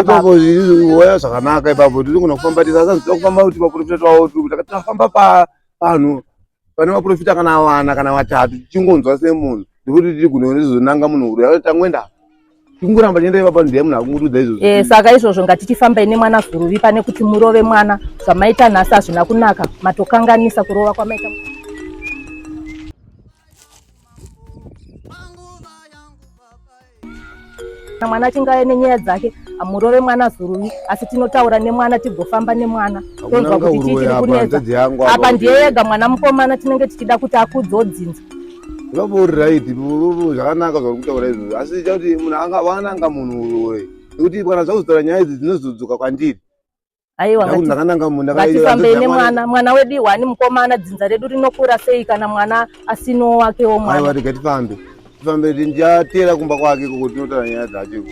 ipapo oya zvakanaka ipapo tiri kufamba tisakufamba kuti maprofita wawo tafamba panhu pane maprofita kana wana kana watatu tichingonzwa semunhu ndikuti tiri kunonanga munhu uri tangwenda tingoramba tienda ipapo ndiye munhu akungurudza izvozvo. Saka izvozvo ngatichifambai nemwana Zuruvi pane kuti murove mwana. Zvamaita nhasi hazvina kunaka, matokanganisa kurova kwamaita. Mwana chingaye nenyaya dzake amurove mwana Zuruvi, asi tinotaura nemwana tigofamba nemwana. Tonzwa kuti chiri kunetsa. Apa ndiye yega mwana mukomana tinenge tichida kuti akudzodzinza. Ipapo uri right, zvakanaka zvakutaura izvozvo, asi chakuti munhu wananga munhu uri nekuti kana zvakuzotaura nyaya idzi dzinozodzoka kwandiri. Aiwa ngatifambei nemwana, mwana wedu iwani mukomana, dzinza redu rinokura sei kana mwana asino wakewo mwana. Aiwa rega tifambe ndiyatera kumba kwake kuti tinotaura nyaya dzacho iko.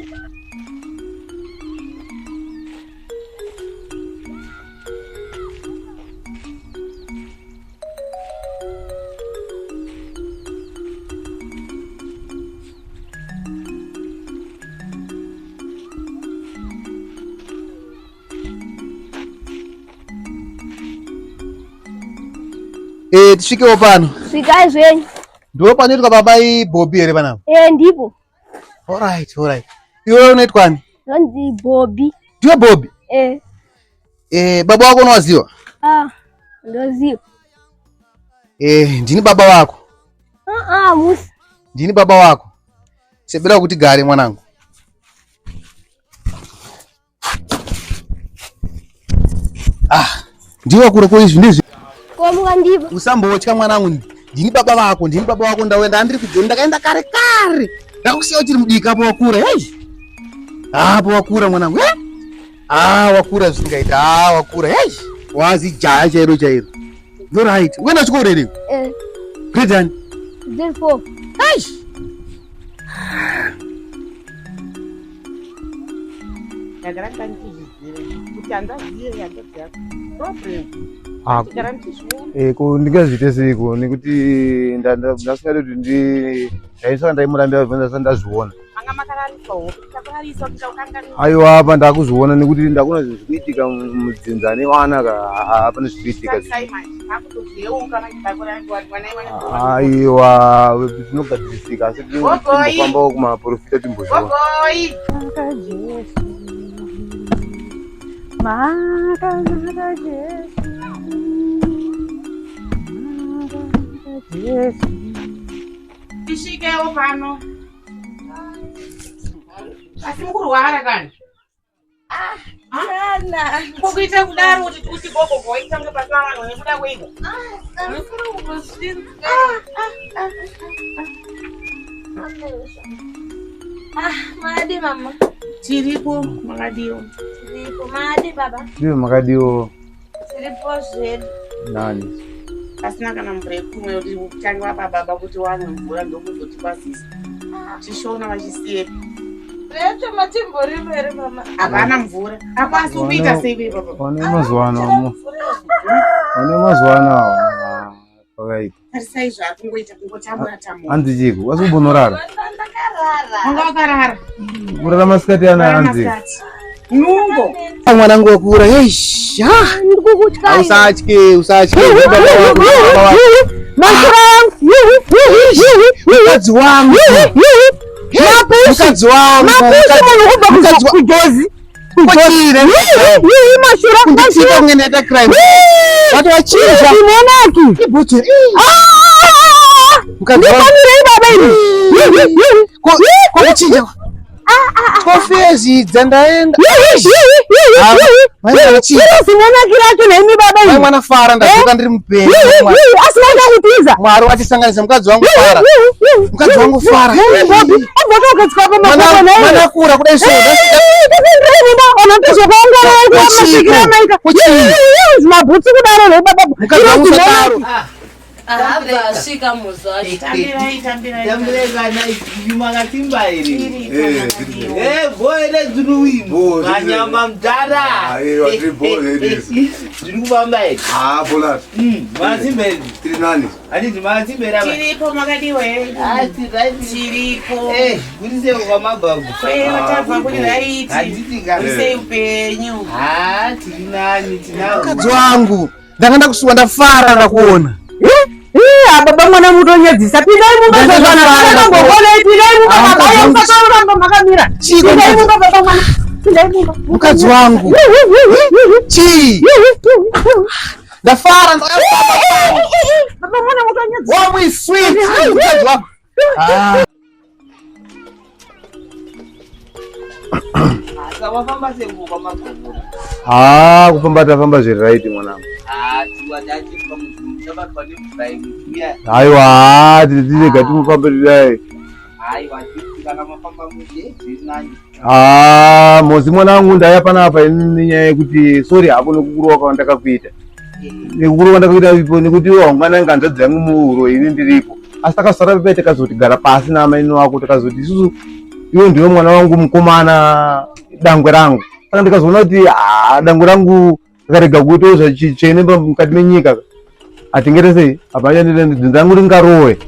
Tisvikewo pano. Svikai zvenyu. Ndo panoitwa baba iBobby here panapa? Ndipo. Alright. Iwe unoitwani? Ndonzi Bobby. Ndiwe Bobby? Baba wako unowaziwa? Ndoziwa. Ndini baba wako? Musi. Ndini baba wako. Sebera kuti gare mwanangu. Ndiwe kure kwa izvi ndizvi. Komuka ndipo. Usambotya mwanangu. Ndini baba wako ndawenda ndiri kujoni ndakaenda kare. Ndakusiya uchiri mudika apo wakura. Apo wakura mwanangu. Wakura zvisingaita. Wakura. Wazi jaya chairo. You're right. Uenda chikoro here? Grade ani? Grade 4. Ndagara ndandizvizire kuti andaziye yake dzako. Problem. Ndingazviite seiko nekuti ndasingade kuti ndaisaka ndaimurambira bvunza sandazviona. Manga makararisa hope takararisa kuti ukanganisa. Aiwa apa ndakuzviona nekuti ndakuna zvinhu zvikuitika mudzinza newana apane zvikuitika. Aiwa tinogadzirisika asi tinofambawo kumaprofita timbozviona. Tisvikewo pano. Asi mukurwara kani? Kana. Kukuita kudaro kuti gogo boita kunge pasangano nekuda kwega. Madi mama. Tiripo makadiwo. Tiripo madi baba. Ndiwe makadiwo. Tiripo zvedu. Nani? Pasina kana mvura yekumwe kuti utanga baba kuti wane mvura ndokuzotipasisa. Tishona vachisiyepi. Recho matimbori mbere mama. Hapana mvura. Hapasi kuita sei baba. Wane mazuwana. Pakaipa. Tarisai zvakungoita kungotambura. Andichiko, wasikumbonorara? Wanga wakarara. Kurara masikati ana anzi. Nungo. Mwanangu wakura. Usatye. Mukadzi wangu. Kujozi. Kuchire. Mashura. Kunditsika kungeneta crime. Watu wachinja. Simonaki. Ibuti. Mukadzi wangu. Baba ini. Kuchinja. Kofezi dzandaenda. Mwana fara ndazoka ndiri mupenyu. Asinaenda kutiza. Mwari wachisanganisa mukadzi wangu fara. Mwana kura kudai soda. Mukadzi wangu sataro. Shika muzashi. Tambira kana yumanga timbairi. Boyle dzruwimbo. Kanyama mdara. Watri boyle. Dzrubambai. Bola. Masimberi. Tiri nani? Ani masimbera. Chiripo makadiwe. Chiripo. Kurise kwamababu. Watava kuri raiti. Kurise upenyu. Tiri nani tinao. Mukadzi wangu ndakanda kusuwa ndafara ndakuona. Baba mwana mutonyedzisa pindai mungazozvana vakangogona pindai munga baba yausatoramba makamira pindai munga baba mwana pindai munga Mukadzi wangu chii ndafara baba mwana mutonyedzisa wamwi sweet mukadzi wangu Wafamba sengu kwamagogo. Kufamba tafamba zviri right mwanangu. Tiwadachi pamuchabatwa nemvura Aiwa, tirega timufambe dai. Aiwa, kana mafamba muje zvinani. Mozi mwanangu ndaya panapa inyaya yekuti sorry hakuna kukuruwa kwandakakuita. Nekukuruwa kwandakakuita ipo nekuti mwana nganzadzi yangu muhuro ini ndiripo. Asi takasara pepe takazoti gara pasi namaino wako takazoti isusu iwe ndiwe mwana wangu mukomana dangwe rangu. Saka ndikazoona kuti dangwe rangu akarega kuitawo zvachichene mukati menyika. Atingere sei? Apanya ndinzangu ringarowe.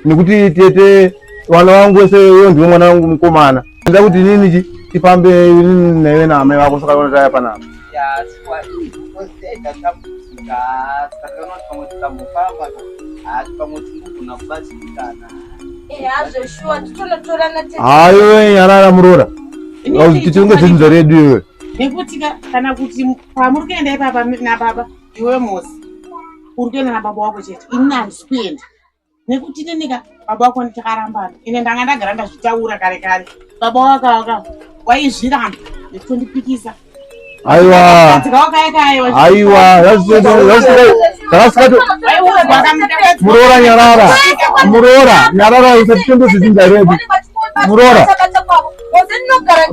Nekuti tete wana wangu wese wewe ndiwe mwana wangu mukomana. Ndida kuti nini tifambe newe na amai wako saka taya panapa. Ya, sikuwa kwaseta tamusika sakana kamota mufamba pamotingu kubatsirikana. Hazvo shuwa titonotora nate. Hayo yarara murora. Tichonge dzinzo redu iwe. Nekuti kana kuti pamuri kuenda ipapa nababa iwe Mosi uri kuenda nababa wako chete ini handisi kuenda nekuti nenika baba wako nditakarambana ine ndanga ndagara ndazvitaura kare kare baba waka waizviramba nekutondipikisa Aiwa. Murora nyarara usatichonge dzinzo redu.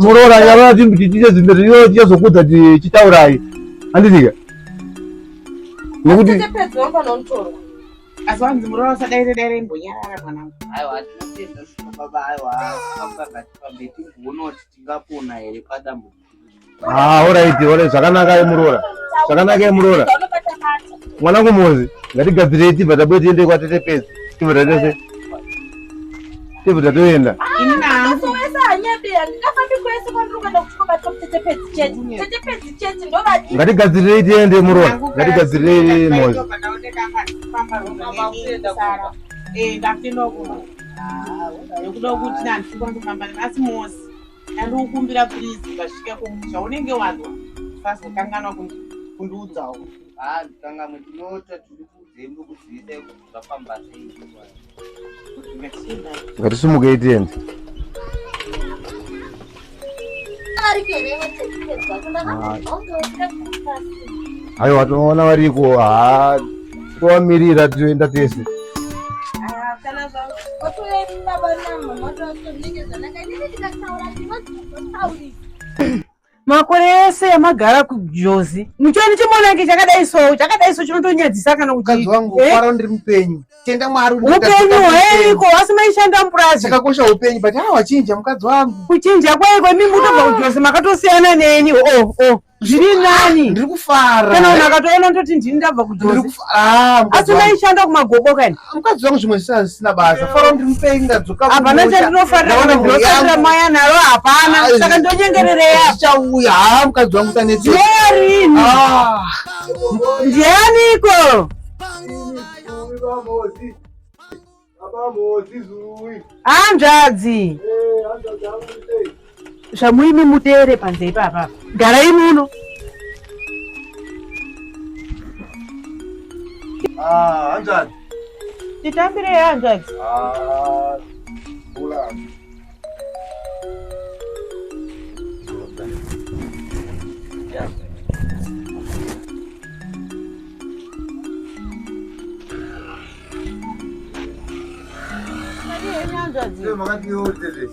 Murora nyarara timbitiche dzinzo redu tichazokudza tichitaurai. Handizika. Nekuti asi wanzi murora usadaire mbonyarara mwanangu. Aiwa, tinotenda baba aiwa famba ngati timbona kuti tingapona here padambo. Alright, zvakanaka murora. Zvakanaka murora. Mwanangu Mozi, ngatigadzire tibva tabwe tiende kwatete pedzi. Tibva tatese. Tibva tatoenda. Ngatigadzire tiende murora. Ngatigadzire Mozi. Nekuda kuti nandikondofamba asi Mosi ndandikukumbira please vasvika kumusha unenge wazwa sazokanganwa kundiudzawo. Ndikanga mutinota tiri kudzembe kuziisa kuti zvafamba sei. Ngatisimuke tiende. Aiwa toona variko tovamirira toenda tese. makore ese yamagara kuJozi muchoni chimoneke chakadaiso chinotonyadzisa kana kuti mukadzi wangu fara ndiri mupenyu tenda Mwari upenyu hweiko asi maishanda mupurazi chakakosha upenyu but wachinja mukadzi wangu kuchinja kwaiko mimi mutobva kuJozi makatosiyana neni zviri nani ndiri kufara kana munhu akatoona ndoti ndini ndabva kuJozi asi maishanda kumagobo kani mukadzi wangu zvimwe zvisina basa fara ndiri mupenyu ndadzoka hapana chandinofarira kana ndinofarira maya naro hapana saka ndonyengerereya zvichauya mukadzi wangu taneti rini ndianiko hanzvadzi zvamuimi muteere panze ipapa garai muno Hanzvadzi. titambirei hanzvadzi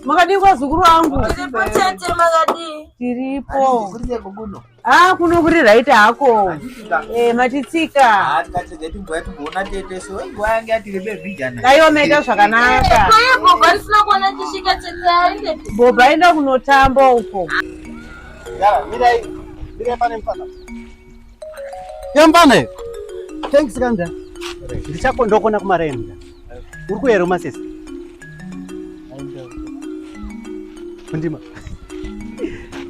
makadii kwazukuru wangu Makadii. Tiripo. Kurise kubuno. Kuno kuri right hako. Matitsika. Tikatedza timboya timboona tete so nguva yange yatirebe vijana. Kayomeita zvakanaka. Boba risina kuona chisvika tete. Boba enda kunotamba uko. Yara, mirai. Mirai pane mpana. Yambane. Thanks kanda. Ndichakondokona kumarenda. Uri kuyera masese. Kundima.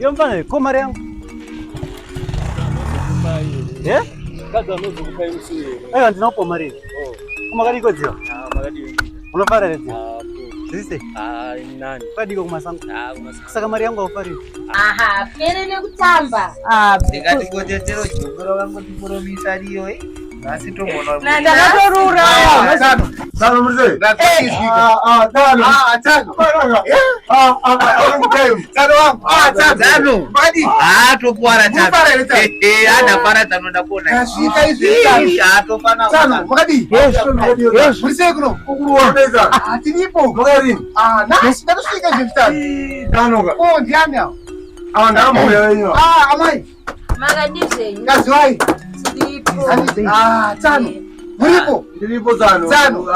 Yambane, komari yangu. Eh? Kaza nozo kupai msuye. Aiwa ndinopo mari. Kumakadi kodziwa. Makadi. Unofara redzi. Zise? Nani. Kwadiko kumasango. Kumasango. Saka mari yangu aufari. Aha, pere nekutamba. Ndikati kotetero jongoro vangu tiporomisa riyo Nasi tombona. Ndakatorura. Tano mzee. Tano. Badi. Tokuwara tano. Adapara tano ndakona. Kasvika izvi. Topana. Tano. Makadi. Yes. Murise kuno. Kukuruwa. Tiripo. Makadi. Nasi ndasvika izvi tano. Tano ka. Ndiani awo. Ndambuya wenyu. Amai. Makadizve. Ngaziwai. Tiripo. Tano. Muripo. Ndiripo tano. Tano.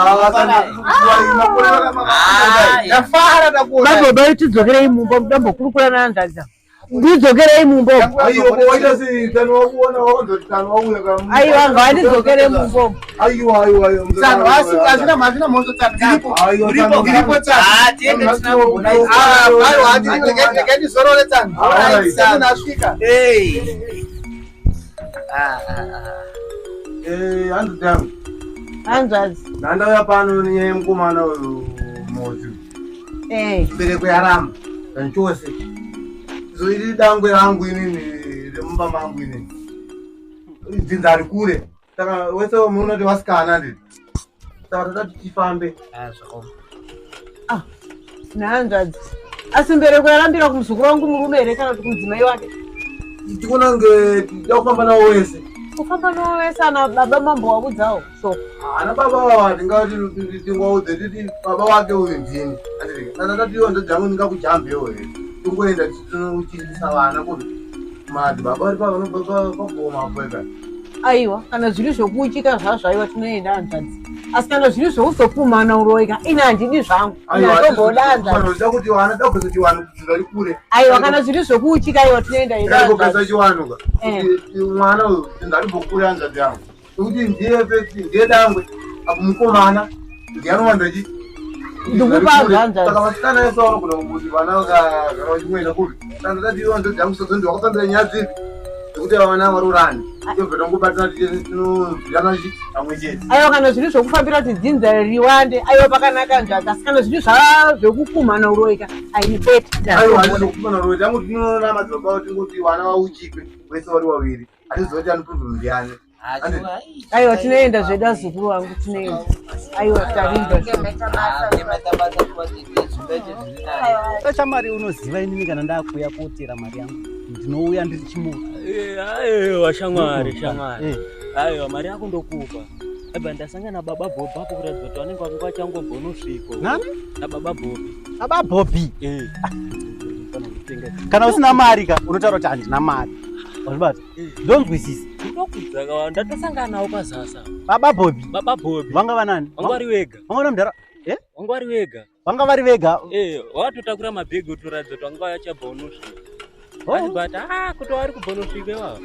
Yafara ndakona. Magoba tidzokerei mumba ndambokurukura naandaza. Ndidzokerei mumba. Aiwa waita sei tano wakuona wakonzoti tano wauya ka. Aiwa ngandidzokerei mumba. Aiwa. Tano asina mazina mozo tano. Ndiripo. Ndiripo tano. Tiende tinabona. Aiwa ndikeni zorore tano. Sasa nasvika. Hanzi tangu. Hanzazi. Ndandauya pano nenyaya yemukomana uyu Mozi. Mbereko yarama. Chose. Zoiri dangwe rangu inini remumba mangu inini. Dzinza rikure. Saka wese munoti wasikana nditi. Saka tati tifambe. Nahanzazi. Asi mbereko yarambira kumuzukuru wangu murume here kana kuti kudzimai wake? Tikona nge tikufamba nawo wese. Kufamba nawo wese ana baba mambo wakudzawo. So. Ana baba wawa tingati tingwaudze titi baba wake uyu ndini. Kana tati iwo ndodzangu ndingakujambewo here. Tungoenda tinochindisa vana kuti mati baba vari pagoma apweka. Aiwa, kana zviri zvokuitika zvazvaiwa tinoenda hanzvadzi. Asi kana zviri zvokuzokumana uroika, ine handidi zvangu. Ndatogoda hanzvadzi. Panoda kuti vana tabvesa chiwano kuti vari kure. Aiwa, kana zviri zvokuitika aiwa tinoenda ina hanzvadzi. Ndakopesa chiwano ka. Mwana uyu ndarimbokure hanzvadzi yangu. Nokuti ndiye dangwe apo mukomana ndianowanda chi. Ndikupa hanzvadzi. Saka vasikana ese vanogona kuti vana vakagara vachimwena kuri. Saka ndati iwo ndodzangu sozonzi wakasambira nyaya dzipi dzekuti vana varurani. Tobva tangobatana tinoziyana pamwe chete. Aiwa, kana zviri zvokufambira kuti dzinza riwande, aiwa pakanaka hanzvadzi. Asi kana zviri zvokukumana uroika, aindipeti. Aiwa, hazvizokumana uroika. Tangu tinoona madzibaba tingoti vana vauchikwe vese vari vaviri. Hatizoti anopruvha ndiani. Aiwa, tinoenda zveda zukuru wangu tinoenda. Aiwa, tarinda. Chamari unoziva inini kana ndakuya kotera mari yangu. Ndinouya ndiri chimuka. Aiwa shamwari. Aiwa mari yako ndokupa. Aba ndasangana baba Bobi hapo kuratidza kuti vanenge vakanga vachangobva unosviko. Nani? Nababa Bobi. Baba Bobi. Kana usina mari ka unotaura kuti handina mari. Wazvibata? Ndonzwisisa. Ndokudzaka ndatosangana nawo pazasa. Baba Bobi. Baba Bobi. Vanga vanani? Vanga vari vega. Vanga mudhara. Vanga vari vega. Vanga vari vega. Watotakura mabhegi utoratidza kuti vanga vachabva unosvika. Wazvibata kuti vari kubva unosvika iwavo.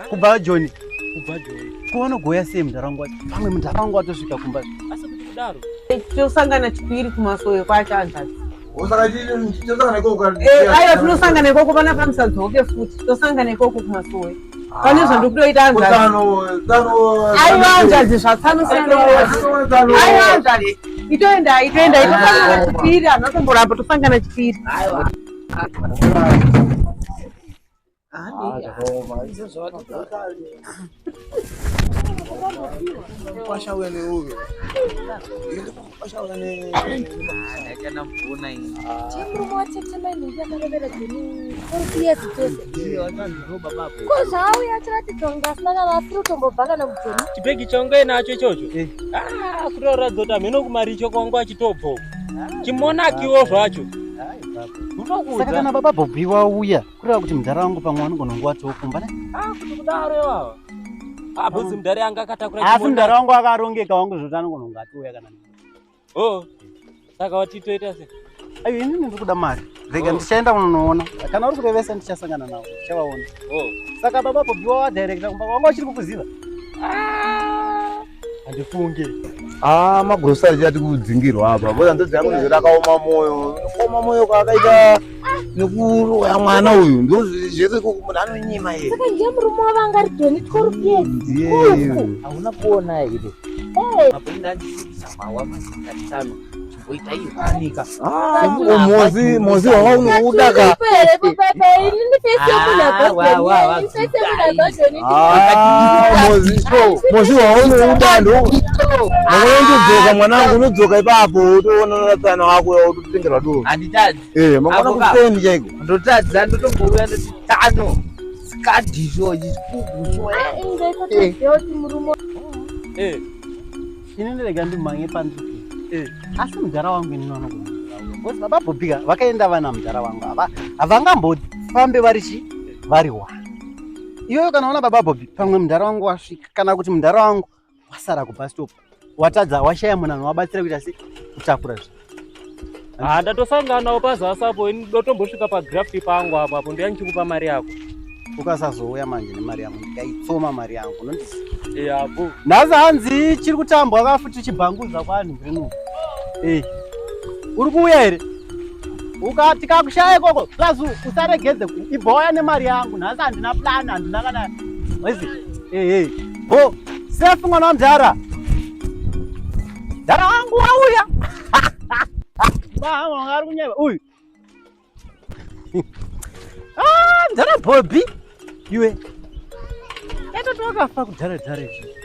Kubva Joni. Kubva Joni. Kunogoya sei muntaraunda wacho? Pamwe muntaraunda watosvika kumba. Asi kuti kudaro. Tosangana chipiri kumasowe kwacho hanzvadzi. Osaka tosangana ikoko. Aiwa, tinosangana ikoko pana pamusadzoke futi. Tosangana ikoko kumasowe. Pane zvandikutoita hanzvadzi. Aiwa hanzvadzi zvatsanosiyana. Aiwa hanzvadzi. Itoenda. Tosangana chipiri. Hanatomboramba tosangana chipiri. Pasha wene uyo. Pasha wene. Ndakana mbona ini. Chikurumo chechema inenge akarevera dzini. Kuriya dzitose. Ndiyo atandiroba baba. Kozvauya achiratidza kunge asina kana asiri kutombobva kana kujoni. Chibhegi changu nacho ichocho. Kutoratidza kuti hameno kumari icho kwangu achitobva. Chimonakiwo zvacho. Saka kana baba Bobby wauya kureva kuti mudhara wangu pamwe anogona nguva tokumba kuti kudaro iwawa bvunzi mudhari anga akatakura asi mudhara wangu akarongeka wangu zvoti anogona kunge atiuya kana saka watitoita se ayo inini ndiri kuda mari rega ndichaenda kunonoona kana uri kurevesa ndichasangana navo ndichavaona saka baba Bobby wawadirekta kumba wanga uchiri kukuziva handifunge magurosari chati kudzingirwa apa boza ndodzi yangu zviri akaoma moyo kuoma moyo kwakaita nekuroya mwana uyu ndo zvese munhu anonyima here saka ndiye murume wava angari doni ndiyeyo hauna kuona here mapinda ndisisa mawa mazingatano chimboita ivanika mozi wanga unoudaka mozi wanga unouda ndo makonondodzoka mwanangu unodzoka ipapo utoona tsana wako utotengerwa doro handitadzi makona kuseni chaiko ndotadza ndotombouya ndoti tano sikadhisho chikugusho inini rega ndimhanye pandiki asi mudhara wangu inini vanogona kuti baba Bobby vakaenda vana mudhara wangu ava havangambofambe vari one iyoyo kana ona baba Bobby pamwe mudhara wangu wasvika kana kuti mudhara wangu wasara kubhastop watadza washaya munhu anowabatsira kuita se kutakura zvinhu ndatosanganawo pazasapo ini ndotombosvika pagrafti pangu apapo ndiya ndichikupa mari yako ukasazouya manje nemari yangu ndikaitsoma mari yangu nondiziva apo nhasi hanzi chiri kutambwa akafuti tichibhanguza kwanhu mbrinu uri kuuya here ukati kakushaya ikoko plazu usaregedze ibhoya nemari yangu nhasi handina plani handina kana wezi ho sefu mwana wamudhara mudhara wangu wauya vanga ari kunyeva uyu mudhara Bobby iwe yatoti wakafa kudhara dhara izvi